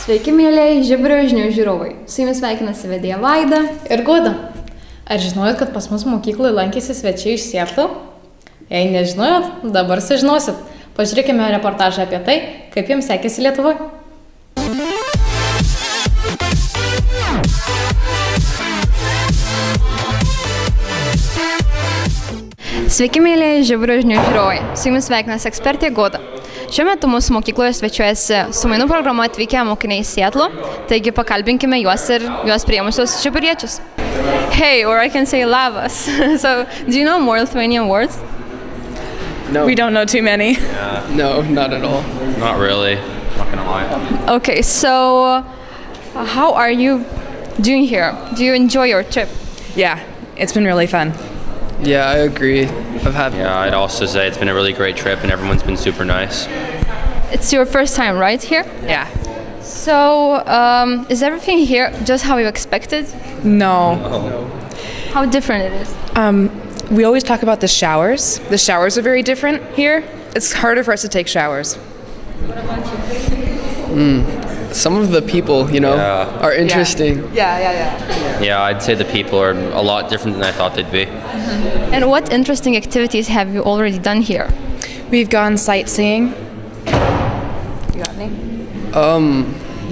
Sveiki, mėlėjai Žiburio žinių žiūrovai. Su jumis sveikinasi vedėja Vaida ir Goda. Ar žinojot, kad pas mus mokykloje lankėsi svečiai iš Sietlo? Jei nežinojot, dabar sužinosit. Pažiūrėkime reportažą apie tai, kaip jiems sekėsi Lietuvoje. Sveiki, mėlėjai Žiburio žinių žiūrovai. Su jumis sveikinasi ekspertė Goda. Šiuo metu mūsų mokykloje svečiuojasi su mainų programa atvykę mokiniai iš Sietlo, taigi pakalbinkime juos ir juos priėmusius žiburiečius. Hey, or I can say labas. So, do you know more Lithuanian words? No. We don't know too many. Yeah. No, not at all. Not really. Not gonna lie. Okay, so how are you doing here? Do you enjoy your trip? Yeah, it's been really fun. Yeah, I agree. Yeah, I'd also say it's been a really great trip and everyone's been super nice. It's your first time, right, here? Yeah. So, is everything here just how you expected? No. How different it is? We always talk about the showers. The showers are very different here. It's harder for us to take showers. Some of the people, Yeah. are interesting. Yeah, I'd say the people are a lot different than I thought they'd be. And what interesting activities have you already done here? We've gone sightseeing. You got any?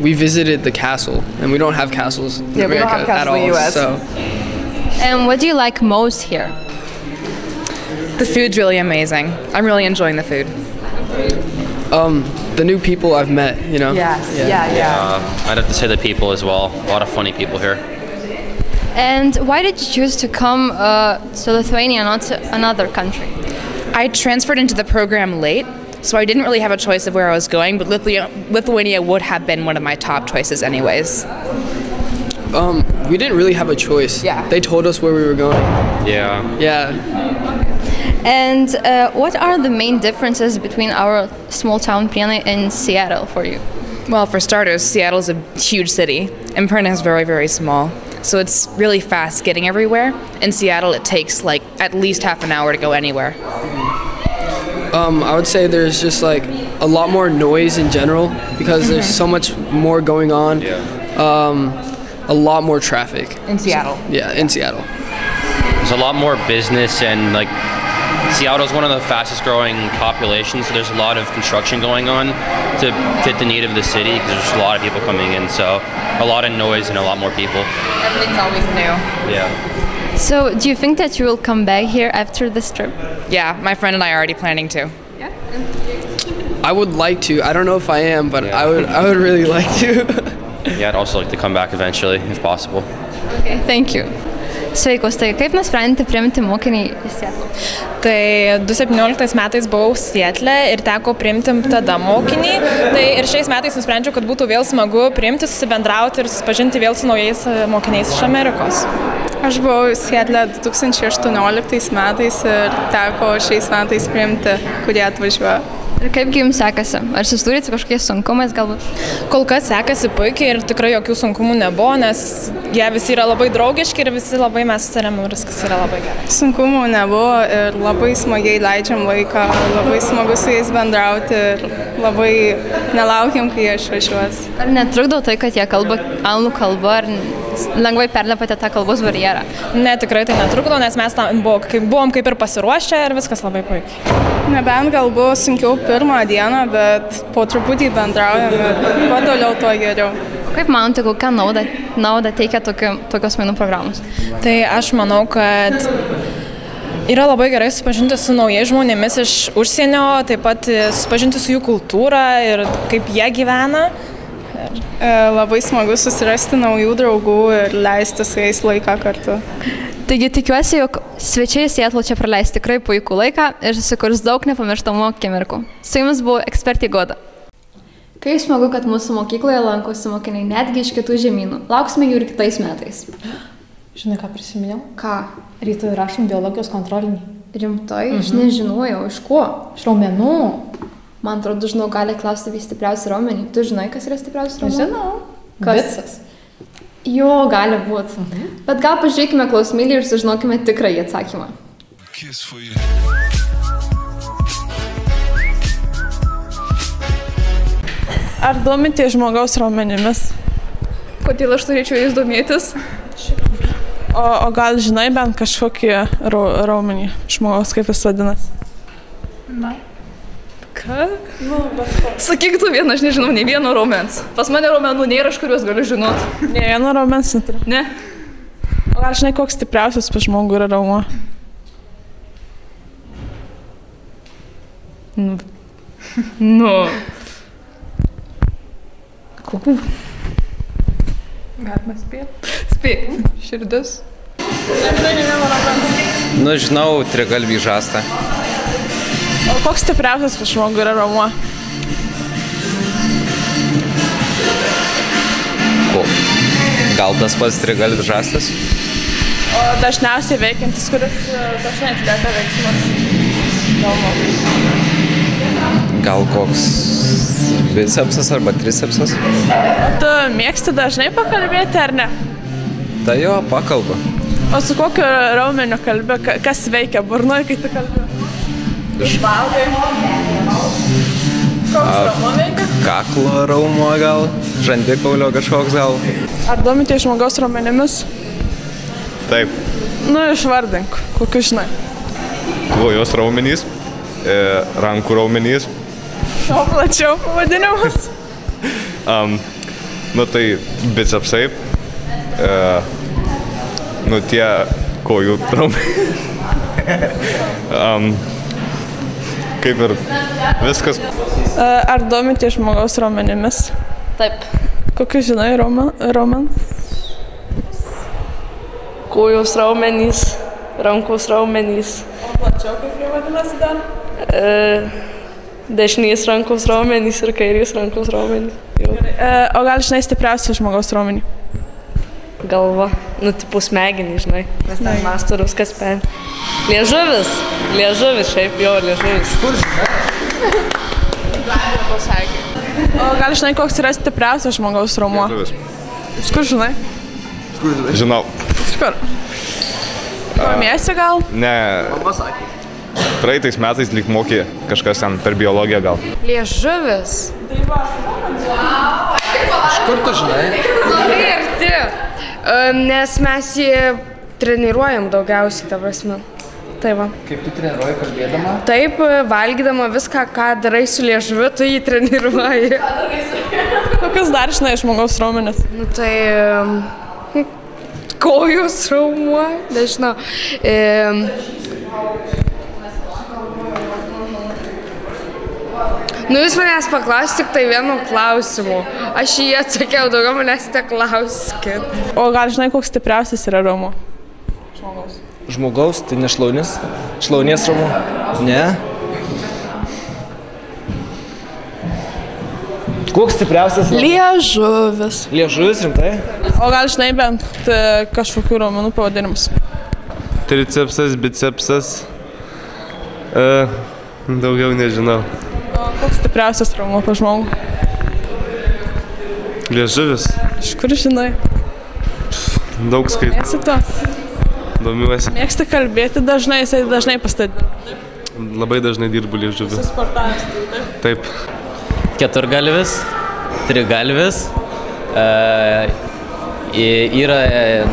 We visited the castle, and we don't have castles in Yeah, we don't America have castles at all. in the US. So, And what do you like most here? The food's really amazing. I'm really enjoying the food. the new people I've met, Yes. Yeah. I'd have to say the people as well. A lot of funny people here. And why did you choose to come to Lithuania, not to another country? I transferred into the program late, so I didn't really have a choice of where I was going, but Lithuania would have been one of my top choices anyways. we didn't really have a choice. Yeah. They told us where we were going. Yeah. Yeah. And what are the main differences between our small town Prienai and Seattle for you? Well, for starters, Seattle's a huge city, and Pirna is very, very small. So it's really fast getting everywhere. In Seattle, it takes like at least half an hour to go anywhere. I would say there's just like a lot more noise in general because there's so much more going on. Yeah. A lot more traffic. In Seattle. Yeah, in Seattle. There's a lot more business and like Seattle's one of the fastest growing populations, so there's a lot of construction going on to fit the need of the city because there's just a lot of people coming in, so a lot of noise and a lot more people. Everything's always new. Yeah. So, do you think that you will come back here after this trip? Yeah, my friend and I are already planning to. I would like to. I don't know if I am, but Yeah. I would really like to. Yeah, I'd also like to come back eventually if possible. Okay, thank you. Sveikos, tai kaip nusprendėte priimti mokinį į Sietlą? Tai 2017 metais buvau Sietle ir teko priimti tada mokinį. Tai ir šiais metais nusprendžiau, kad būtų vėl smagu priimti, susibendrauti ir susipažinti vėl su naujais mokiniais iš Amerikos. Aš buvau Sietle 2018 metais ir teko šiais metais priimti, kurie atvažiuoja. Ir kaipgi jums sekasi? Ar susidūrėte su kažkokiais sunkumais galbūt? Kol kas sekasi puikiai ir tikrai jokių sunkumų nebuvo, nes jie visi yra labai draugiški ir visi labai mes sutarėm ir viskas yra labai gerai. Sunkumų nebuvo ir labai smagiai leidžiam laiką, labai smagu su jais bendrauti ir labai nelaukiam, kai jie išvažiuos. Ar netrukdo tai, kad jie kalba anglų kalbą, ar lengvai perlepate tą kalbos barjerą? Ne, tikrai tai netrukdo, nes mes tam buvom kaip ir pasiruošę ir viskas labai puikiai. Nebent gal buvo sunkiau pirmą dieną, bet po truputį bendraujam ir kuo toliau, tuo geriau. Kaip manote, kokią naudą teikia tokios mainų programos? Tai aš manau, kad yra labai gerai susipažinti su naujais žmonėmis iš užsienio, taip pat susipažinti su jų kultūra ir kaip jie gyvena. Labai smagu susirasti naujų draugų ir leisti su jais laiką kartu. Taigi tikiuosi, jog svečiai Sietlo čia praleis tikrai puikų laiką ir susikurs daug nepamirštamų akimirkų. Su jumis buvo ekspertė Goda. Kaip smagu, kad mūsų mokykloje lankosi mokiniai netgi iš kitų žemynų. Lauksime jų ir kitais metais. Žinai, ką prisiminiau? Ką? Rytoj rašom biologijos kontrolinį. Rimtai? Aš nežinojau. Iš ko? Iš raumenų. Man atrodo, žinau, gali klausti apie stipriausią raumenį. Tu žinai, kas yra stipriausias raumenį? Žinau. Kas? Bicas. Jo, gali būti. Bet gal pažiūrėkime klausimėlį ir sužinokime tikrąjį atsakymą. Ar domitės žmogaus raumenimis? Kodėl aš turėčiau jais domėtis? O gal žinai bent kažkokį raumenį žmogaus, kaip jis vadinasi? Na. Ką? Sakyk tu vieną, aš nežinau, nei vieno raumens. Pas mane raumenų nėra, aš kuriuos galiu žinot. Ne vieno raumens neturi? Ne. O gal žinai, koks stipriausias pas žmogų yra raumuo? Nu. Kokių? Galima spėti. Spėk. Širdis. Nu, žinau, trigalvį žastą. O koks stipriausias pas žmogų yra raumuo? Gal tas pats trigalvis žastas? O dažniausiai veikiantis, kuris dažnai atlieka veiksmus? Gal koks bicepsas arba tricepsas? O tu mėgsti dažnai pakalbėti ar ne? Tai jo, pakalba. O su kokiu raumeniu kalbi? Kas veikia burnoje, kai tu kalbi? Išvalgai. Koks raumo veikia? Kaklo raumo gal, žandikaulio kažkoks gal. Ar domitės žmogaus raumenimis? Taip. Nu, išvardink, kokius žinai. Kojos raumenys, rankų raumenys. O plačiau pavadinimas? Nu tai bicepsai, nu tie kojų raumenys. Kaip ir viskas. Ar domitės žmogaus raumenimis? Taip. Kokius žinai raumenys? Kojos raumenys, rankos raumenys. O plačiau kaip jie vadinasi dar? Dešinės rankos raumenys ir kairės rankos raumenys. O gal žinai stipriausią žmogaus raumenį? Galva, nu tipo smegenį, žinai, nes ten mąsto viskas pen. Liežuvis, šiaip jo, liežuvis. Kur žinai? O gal žinai, koks yra stipriausias žmogaus raumuo? Liežuvis. Iš kur žinai? Žinau. Iš kur? Pamiesi gal? Ne. Praeitais metais lyg mokė kažkas ten per biologiją gal. Liežuvis. Iš kur tu žinai? Labai arti. Nes mes jį treniruojam daugiausiai, ta prasme. Tai va. Kaip tu treniruoji kalbėdama? Taip, valgydama viską, ką darai su liežuviu, tu jį treniruoji. Kokius dar žinai žmogaus raumenis? Nu tai... Kojos raumuo, nežinau. Nu jūs manęs paklausite tik tai vienu klausimu. Aš jį atsakiau, daugiau manęs neklauskit. O gal žinai, koks stipriausias yra raumuo? Žmogaus, tai ne šlaunis? Šlaunies raumuo? Ne? Koks stipriausias? Liežuvis. Liežuvis, rimtai? O gal žinai bent kažkokių raumenų pavadinimus? Tricepsas, bicepsas. Daugiau nežinau. O koks stipriausias raumuo pas žmogų? Liežuvis. Iš kur žinai? Daug skaitau. Mėgsti to? Domiuosi. Mėgsti kalbėti dažnai, jisai dažnai pastatė. Labai dažnai dirbu liežuviu. Sportavęs, Taip. Keturgalvis, trigalvis, yra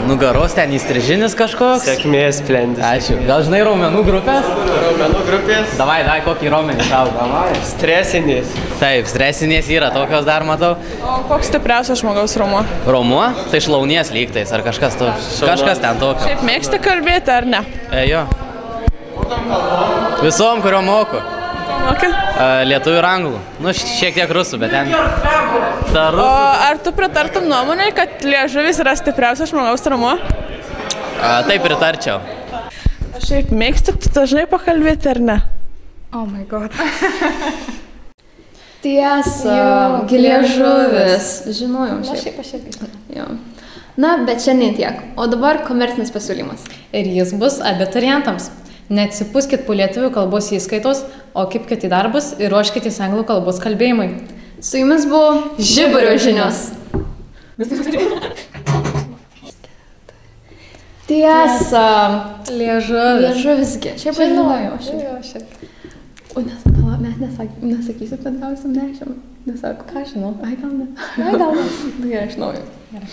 nugaros ten įstrižinis kažkoks. Sėkmės splendis. Ačiū. Gal žinai raumenų grupės? Raumenų grupės? Davai, kokį raumenį šau. Stresinės. Taip, stresinės yra, tokios dar matau. O koks stipriausias žmogaus raumuo? Raumuo? Tai šlaunies lygtais, ar kažkas to. Kažkas ten tokio. Šiaip mėgsti kalbėti, ar ne? Jo. Visom, kurio moku. Okay. Lietuvių ir anglų. Nu, šiek tiek rusų, bet ten... O ar tu pritartum nuomonę, kad liežuvis yra stipriausias žmogaus raumuo? Taip pritarčiau. Šiaip mėgsti tu dažnai pakalbėti, ar ne? Oh my god. Tiesa, liežuvis. Žinojau šiaip. Aš irgi. Jo. Na, bet šiandien tiek. O dabar komercinis pasiūlymas. Ir jis bus abiturientams. Neatsipūskit po lietuvių kalbos įskaitos, o kipkit į darbus ir ruoškitės anglų kalbos kalbėjimui. Su jumis buvo Žiburio žinios. Tiesa. Liežuvis. Liežuvisgi. Šiaip žinojau. O nes, net nesakysiu, kad gausim 10. Nesako. Ką žinau? Ai, gal ne. Ai, gal ne. Na, gerai, iš naujo. Gerai.